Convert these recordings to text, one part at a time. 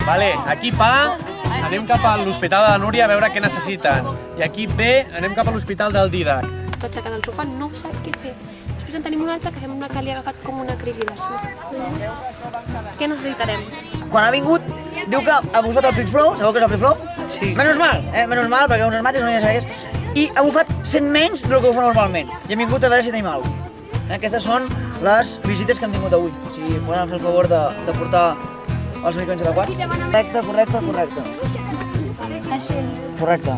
Vale, aquí pa, anem cap a l'Hospital de la Núria a veure què necessiten. I aquí B, anem cap a l'Hospital del Dídac. Tot aixecat al sofà, no sap què fer. Després en tenim un altre que sembla que li ha agafat com una crisi la sort. Què necessitarem? Quan ha vingut, diu que ha bufat el Pixflow, sabeu què és el Pixflow? Sí. Menys mal, perquè unes mates no hi ha segueix. I ha bufat 100 menys del que ho fa normalment. I hem vingut a veure si tenim alguna cosa. Aquestes són les visites que hem tingut avui. Si poden fer el favor de portar els medicaments adequats. Correcte. Correcte.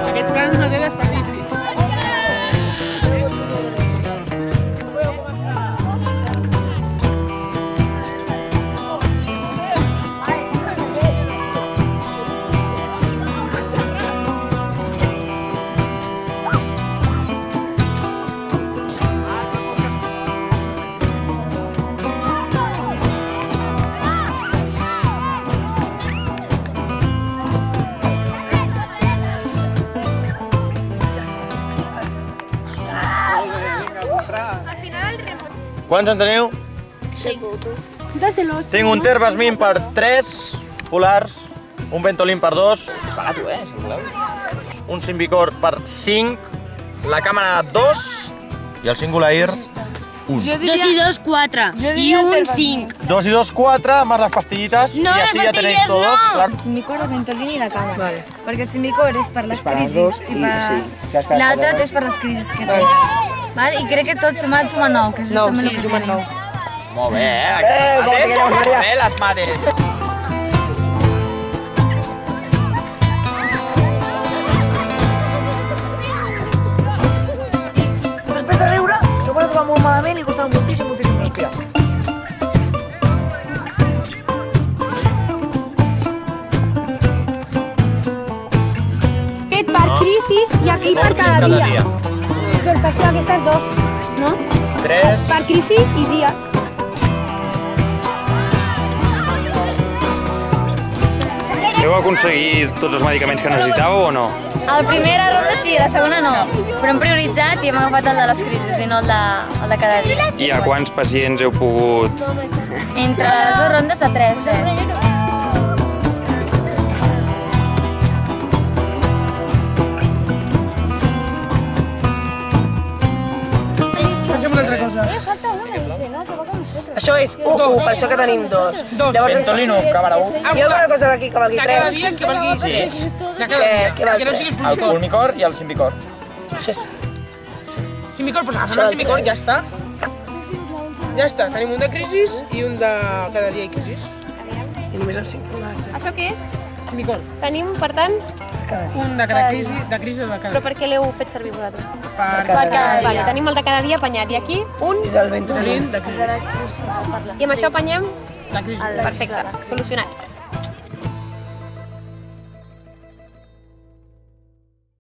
Aquest plan no té desperdici. Quants en teniu? 5. Tinc un Terbasmin per 3 polars, un Ventolin per 2, és barat, si voleu. Un Symbicort per 5, la càmera 2 i el Singulair 1. 2 i 2, 4. I un 5. 2 i 2, 4, más las pastillitas No, y así las ya tenéis pastillas todos. no. Claro. El Symbicort, el Ventolin i la cama. Vale. Perquè el Symbicort és per les crisis i l'altre és per les crisis que té. Vale? I crec que tots sumats sumen 9, que és justament el que tenim. Molt bé, molt bé, les mates. Després de riure, que m'ho he trobat molt malament i costava moltíssim respirar. Aquest per crisis i aquí per cada dia. Doncs per fer aquestes dos, no? 3. Per crisi i dia. Heu aconseguit tots els medicaments que necessitàveu o no? A la primera ronda sí, a la segona no. Però hem prioritzat i hem agafat el de les crisis i no el de cada dia. I a quants pacients heu pogut? Entre les dues rondes a 3. Això és 1, per això que tenim 2. Ventolin 1, càmera 1. Hi ha alguna cosa d'aquí que valgui 3? De cada dia que valgui 3. De cada dia, que no sigui El Pulmicort i el Symbicort. Això és... Simicor, doncs agafem el Simicor i ja està. Ja està, tenim un de crisis i un de cada dia i crisis. I només amb 5 polars. Això què és? Simicor, Tenim, per tant, un de cada crisi, de crisi o de cada però per què l'heu fet servir vosaltres? Per Per cada dia. Tenim el de cada dia apanyat i aquí un És el Ventolin. de crisi. i amb això apanyem? De crisi. Perfecte, solucionat.